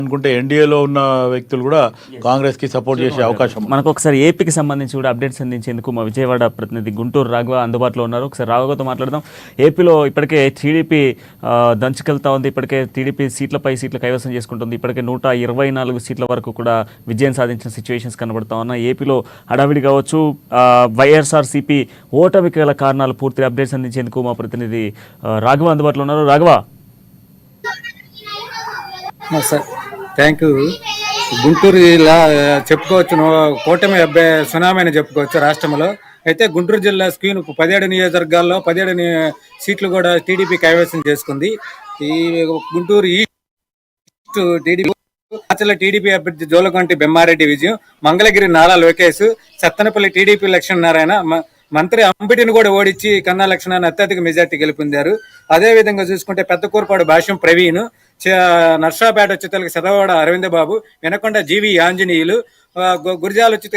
అనుకుంటే ఎన్డీఏలో ఉన్న వ్యక్తులు కూడా కాంగ్రెస్ కి సపోర్ట్ చేసే అవకాశం. మనకు ఒకసారి ఏపీకి సంబంధించి కూడా అప్డేట్స్ అందించేందుకు మా విజయవాడ ప్రతినిధి గుంటూరు రాఘవ అందుబాటులో ఉన్నారు. ఒకసారి రాఘవతో మాట్లాడదాం. ఏపీలో ఇప్పటికే టీడీపీ దంచుకెళ్తా ఉంది. ఇప్పటికే టీడీపీ సీట్లపై సీట్లు కైవసం చేసుకుంటుంది. ఇప్పటికే 124 సీట్ల వరకు కూడా విజయం సాధించిన సిచ్యువేషన్స్ కనబడతా ఉన్నాయి. ఏపీలో హడావిడి కావచ్చు, వైఎస్ఆర్సీపీ ఓటమికి గల కారణాలు పూర్తి అప్డేట్స్ అందించేందుకు మా ప్రతినిధి రాఘవ అందుబాటులో ఉన్నారు. Raghava, sir thank you. Guntur జిల్లా చెప్పుకోవచ్చు, కూటమి సునామీ అని చెప్పుకోవచ్చు రాష్ట్రంలో. అయితే గుంటూరు జిల్లా స్క్రీన్ 17 నియోజకవర్గాల్లో 17 సీట్లు కూడా టీడీపీ కైవసం చేసుకుంది. ఈ గుంటూరు ఈస్ట్ టీడీపీ అభ్యర్థి జోలకంటి బెమ్మారెడ్డి విజయం, మంగళగిరి నారా లోకేష్, సత్తెనపల్లి టీడీపీ లక్ష్మీనారాయణ, మంత్రి అంబటిని కూడా ఓడించి కన్నా లక్ష్మణాన్ని అత్యధిక మెజార్టీ గెలుపొందారు. అదే విధంగా చూసుకుంటే పెద్ద కూరపాడు భాష్యం ప్రవీణ్, నర్సాపేట వచ్చేతలకి సదవాడ అరవింద బాబు, వినకొండ జీవి ఆంజనేయులు, గురిజాలు వచ్చి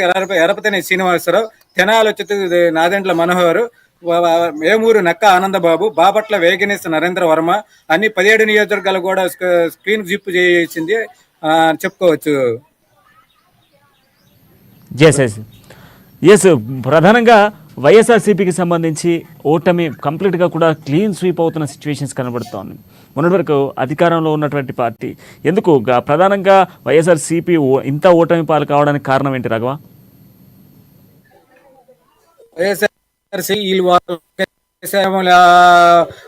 ఎరపతని శ్రీనివాసరావు, తెనాలు వచ్చి నాదెండ్ల మనోహర్, వేమూరు నక్క ఆనందబాబు, బాపట్ల వేగనేశ్ నరేంద్ర వర్మ, అన్ని 17 నియోజకవర్గాలు కూడా స్క్రీన్ జిప్ చేసింది చెప్పుకోవచ్చు. ఎస్, ప్రధానంగా వైఎస్ఆర్సీపీకి సంబంధించి ఓటమి కంప్లీట్గా కూడా క్లీన్ స్వీప్ అవుతున్న సిచ్యువేషన్స్ కనబడుతూ ఉన్నాయి. మొన్నటి వరకు అధికారంలో ఉన్నటువంటి పార్టీ ఎందుకు ప్రధానంగా వైఎస్ఆర్సీపీ ఇంత ఓటమి పాలు కావడానికి కారణం ఏంటి రాఘవ?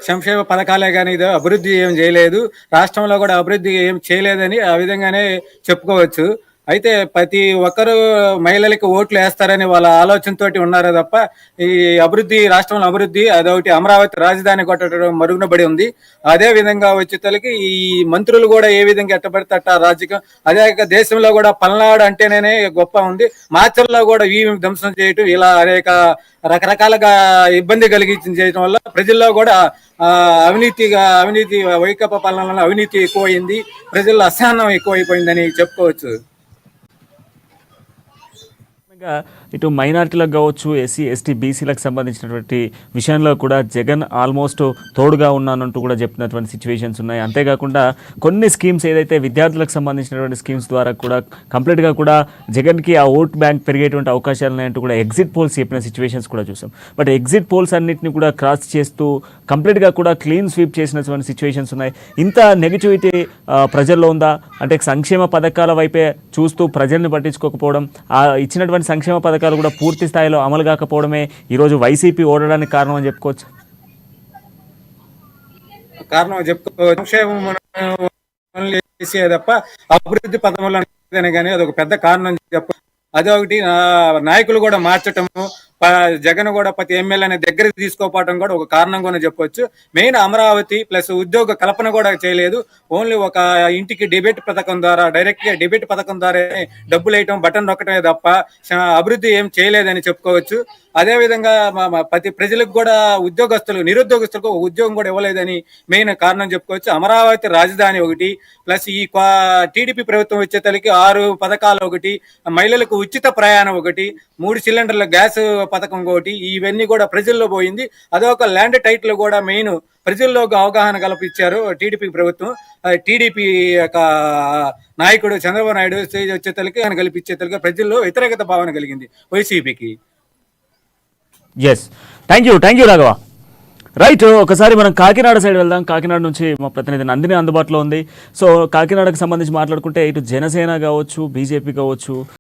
సంక్షేమ పథకాలే కానీ ఇది అభివృద్ధి ఏం చేయలేదు, రాష్ట్రంలో కూడా అభివృద్ధి ఏం చేయలేదని ఆ విధంగానే చెప్పుకోవచ్చు. అయితే ప్రతి ఒక్కరు మహిళలకి ఓట్లు వేస్తారని వాళ్ళ ఆలోచనతోటి ఉన్నారే తప్ప ఈ అభివృద్ధి, రాష్ట్రంలో అభివృద్ధి అదొకటి అమరావతి రాజధాని కొట్టడం మరుగునబడి ఉంది. అదే విధంగా వచ్చేతలకి ఈ మంత్రులు కూడా ఏ విధంగా ఎట్టబడితే రాజకీయం, అదే దేశంలో కూడా పల్నాడు అంటేనే గొప్ప ఉంది, మాచర్లో కూడా ఈవీఎం ధ్వంసం చేయటం, ఇలా అనేక రకరకాలుగా ఇబ్బంది చేయడం వల్ల ప్రజల్లో కూడా అవినీతి వైకాపా పాలనలో అవినీతి ఎక్కువైంది, ప్రజల్లో అసహనం ఎక్కువైపోయిందని చెప్పుకోవచ్చు. ఇటు మైనారిటీలకు కావచ్చు, ఎస్సీ ఎస్టీ బీసీలకు సంబంధించినటువంటి విషయంలో కూడా జగన్ ఆల్మోస్ట్ తోడుగా ఉన్నానంటూ కూడా చెప్తున్నటువంటి సిచ్యువేషన్స్ ఉన్నాయి. అంతేకాకుండా కొన్ని స్కీమ్స్ ఏదైతే విద్యార్థులకు సంబంధించినటువంటి స్కీమ్స్ ద్వారా కూడా కంప్లీట్గా కూడా జగన్కి ఆ ఓట్ బ్యాంక్ పెరిగేటువంటి అవకాశాలు ఉన్నాయంటూ కూడా ఎగ్జిట్ పోల్స్ చెప్పిన సిచ్యువేషన్స్ కూడా చూసాం. బట్ ఎగ్జిట్ పోల్స్ అన్నింటినీ కూడా క్రాస్ చేస్తూ కంప్లీట్గా కూడా క్లీన్ స్వీప్ చేసినటువంటి సిచ్యువేషన్స్ ఉన్నాయి. ఇంత నెగిటివిటీ ప్రజల్లో ఉందా అంటే సంక్షేమ పథకాల వైపే చూస్తూ ప్రజల్ని పట్టించుకోకపోవడం, ఇచ్చినటువంటి సంక్షేమ పథకాలు కూడా పూర్తి స్థాయిలో అమలు కాకపోవడమే ఈరోజు వైసీపీ ఓడడానికి కారణం అని చెప్పుకోవచ్చు. సంక్షేమం తప్ప అభివృద్ధి పథంలో కానీ అదొక పెద్ద కారణం చెప్ప. అదొకటి నాయకులు కూడా మార్చటము, జగన్ కూడా ప్రతి ఎమ్మెల్యేని దగ్గరికి తీసుకోపోవడం కూడా ఒక కారణంగానే చెప్పొచ్చు. మెయిన్ అమరావతి ప్లస్ ఉద్యోగ కల్పన కూడా చేయలేదు. ఓన్లీ ఒక ఇంటికి డిబేట్ పథకం ద్వారా, డైరెక్ట్ గా డిబేట్ పథకం ద్వారా డబ్బులు వేయటం, బటన్ నొక్కటమే తప్ప అభివృద్ధి ఏం చేయలేదని చెప్పుకోవచ్చు. అదే విధంగా ప్రతి ప్రజలకు కూడా నిరుద్యోగస్తులకు ఉద్యోగం కూడా ఇవ్వలేదని మెయిన్ కారణం చెప్పుకోవచ్చు. అమరావతి రాజధాని ఒకటి, ప్లస్ ఈ టీడీపీ ప్రభుత్వం వచ్చేతలకి 6 పథకాలు ఒకటి, మహిళలకు ఉచిత ప్రయాణం ఒకటి, 3 సిలిండర్ల గ్యాస్ పథకం ఒకటి, ఇవన్నీ కూడా ప్రజల్లో పోయింది. అదొక ల్యాండ్ టైటిల్ కూడా మెయిన్ ప్రజల్లో అవగాహన కల్పించారు టీడీపీ ప్రభుత్వం. టీడీపీ యొక్క నాయకుడు చంద్రబాబు నాయుడు స్టేజ్ వచ్చేతలకి ఆయన కల్పించేతలకి ప్రజల్లో వ్యతిరేకత భావన కలిగింది వైసీపీకి. Thank you Raghava. రైట్, ఒకసారి మనం కాకినాడ సైడ్ వెళ్దాం. కాకినాడ నుంచి మా ప్రతినిధి నందిని అందుబాటులో ఉంది. సో కాకినాడకు సంబంధించి మాట్లాడుకుంటే ఇటు జనసేన కావచ్చు, బీజేపీ కావచ్చు,